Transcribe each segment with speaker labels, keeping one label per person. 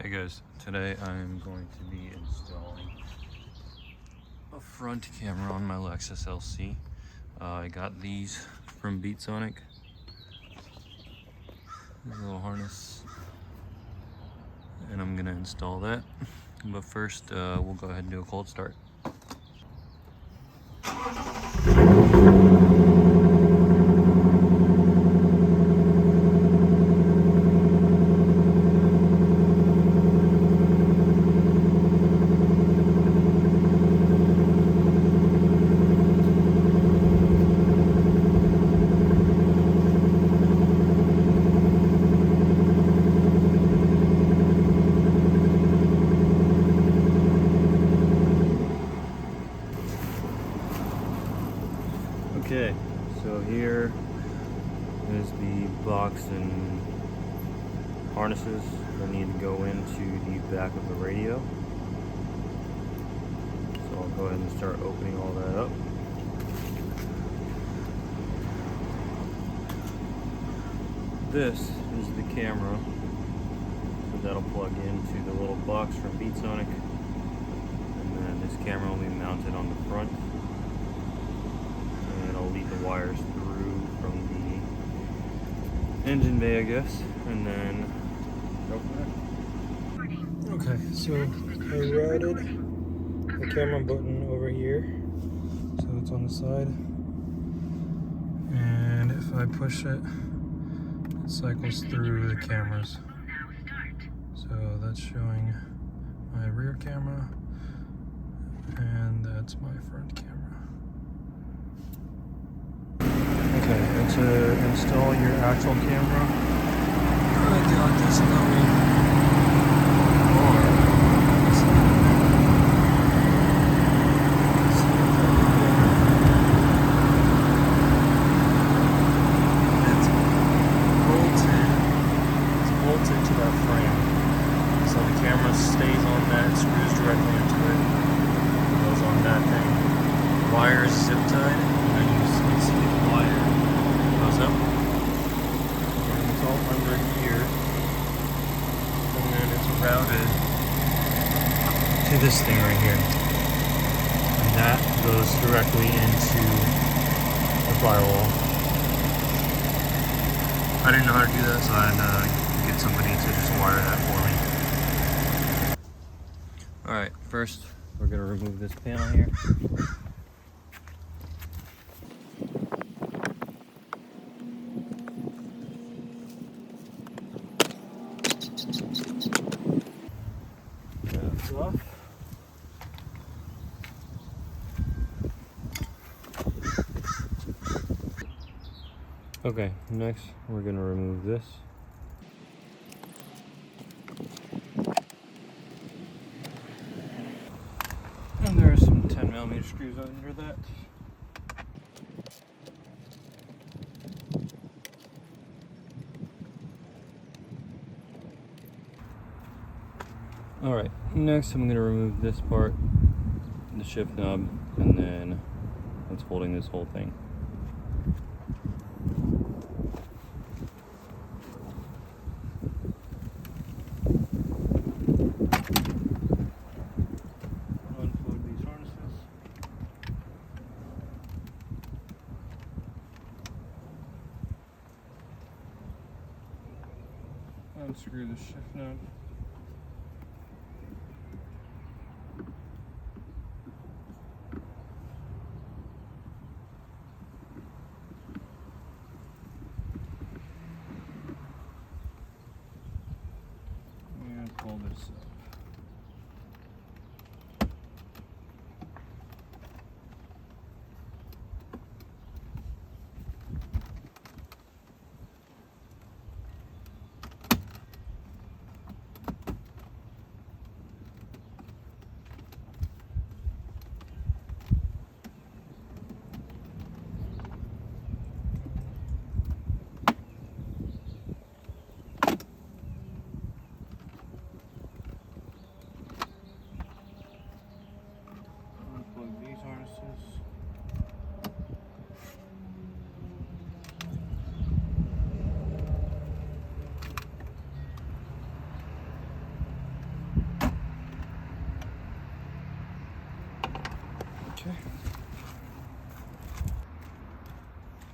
Speaker 1: Hey guys, today I'm going to be installing a front camera on my Lexus LC. I got these from Beatsonic. There's a little harness, and I'm gonna install that. But first, we'll go ahead and do a cold start. Okay, so here is the box and harnesses that need to go into the back of the radio. So I'll go ahead and start opening all that up. This is the camera, so that'll plug into the little box from Beatsonic, and then this camera will be mounted on the front. I'll lead the wires through from the engine bay, I guess, and then go from there. Okay, so I routed the camera button over here, so it's on the side, and if I push it, it cycles through the cameras. So that's showing my rear camera, and that's my front camera. Okay, and to install your actual camera, I got this dummy. It's bolted to that frame. So the camera stays on that, screws directly into it, goes on that thing. The wire is zip tied, and then you see the wire goes up, and it's all under here, and then it's routed to this thing right here, and that goes directly into the firewall. I didn't know how to do that, so I had to get somebody to just wire that for me. Alright, first we're going to remove this panel here. That's off. Okay, next we're going to remove this. And there are some 10mm screws under that. Alright, next I'm going to remove this part, the shift knob, and then it's holding this whole thing. Unplug these harnesses. Unscrew the shift knob. Pull this up.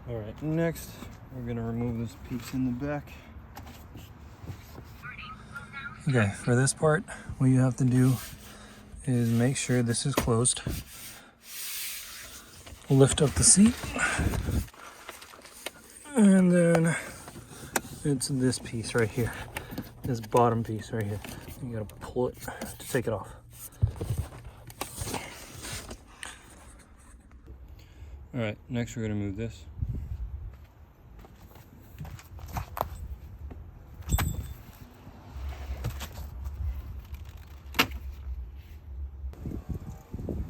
Speaker 1: All right, next we're gonna remove this piece in the back. Okay, for this part, what you have to do is make sure this is closed. Lift up the seat, and then it's this piece right here, this bottom piece right here. You gotta pull it to take it off. All right, next we're gonna move this.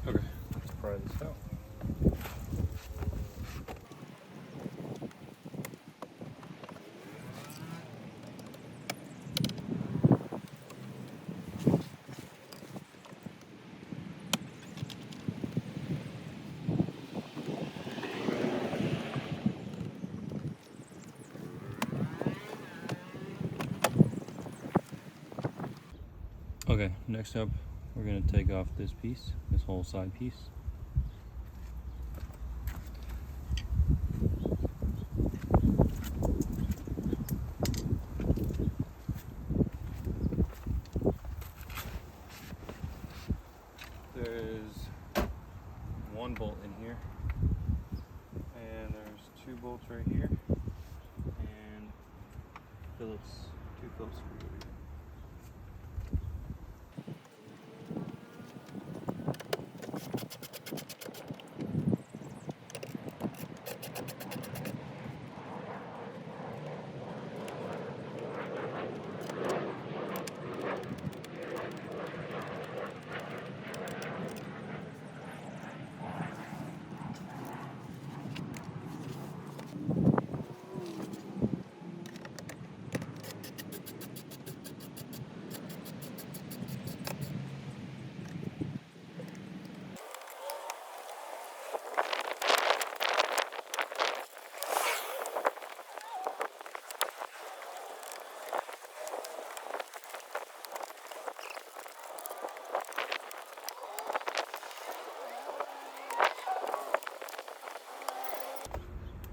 Speaker 1: Okay, let's pry this out. Okay, next up, we're gonna take off this piece, this whole side piece. There's one bolt in here, and there's two bolts right here, and two Phillips screws over here.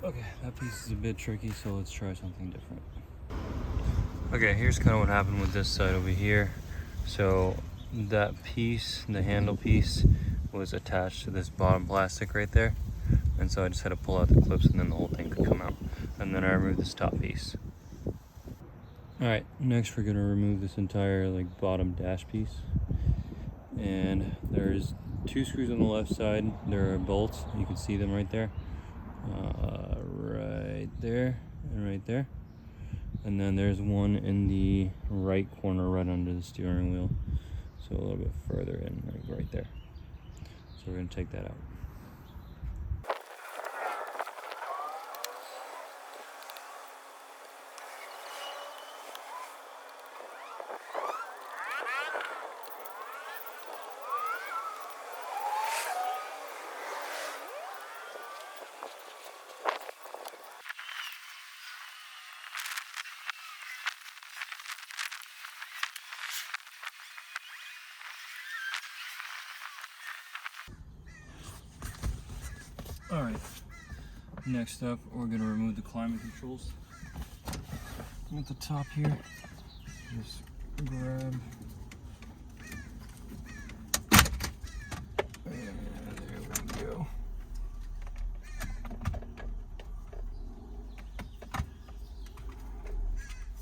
Speaker 1: Okay, that piece is a bit tricky, so let's try something different. Okay, here's kind of what happened with this side over here. So that piece, the handle piece, was attached to this bottom plastic right there. And so I just had to pull out the clips and then the whole thing could come out. And then I removed this top piece. All right, next we're gonna remove this entire bottom dash piece. And there's two screws on the left side. There are bolts, you can see them right there. Right there and right there, and then there's one in the right corner right under the steering wheel, so a little bit further in, right there. So we're going to take that out. All right, next up, we're gonna remove the climate controls. At the top here, just grab, and there we go.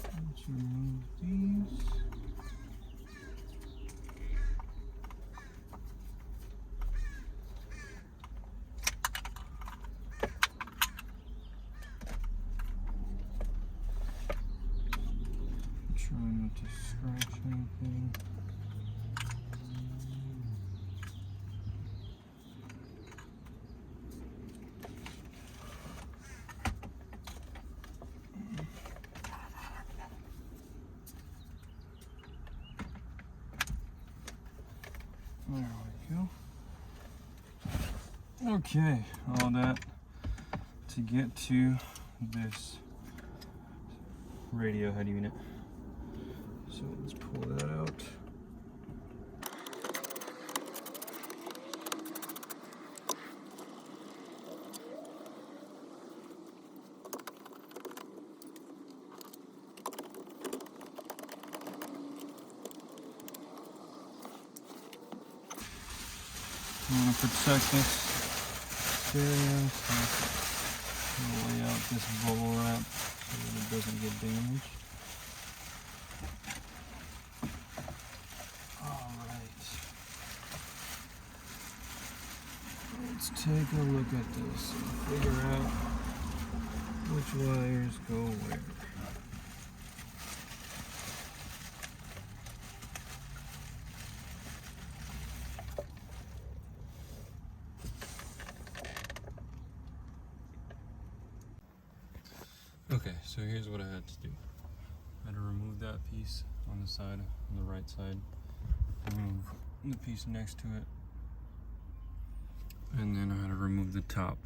Speaker 1: Let's remove these. Try not to scratch anything. There we go. Okay, all that to get to this radio head unit. So let's pull that out. I'm going to protect this stereo, so I'm going to lay out this bubble wrap so that it doesn't get damaged. Alright. Let's take a look at this and figure out which wires go where. Okay, so here's what I had to do. I had to remove that piece on the side, on the right side, remove the piece next to it, and then I had to remove the top.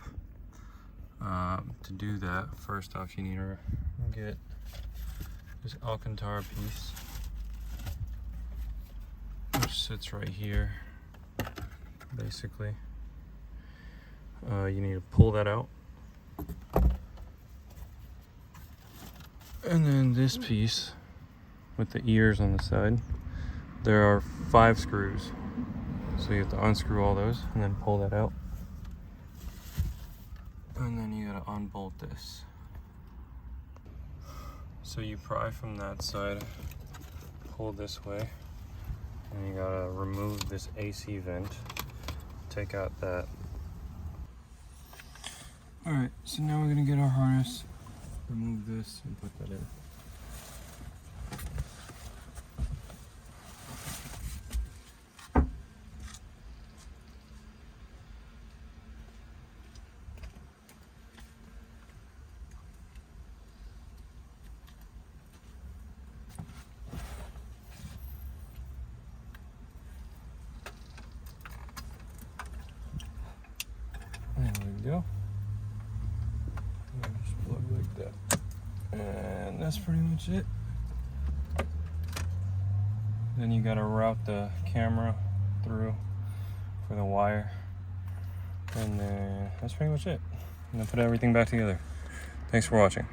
Speaker 1: To do that, first off you need to get this Alcantara piece, which sits right here, basically. You need to pull that out. And then this piece with the ears on the side, there are 5 screws. So you have to unscrew all those and then pull that out. And then you gotta unbolt this. So you pry from that side, pull this way, and you gotta remove this AC vent, take out that. Alright, so now we're gonna get our harness, remove this and put that in. There we go. And just plug like that. And that's pretty much it. Then you gotta route the camera through for the wire. And then that's pretty much it. And then put everything back together. Thanks for watching.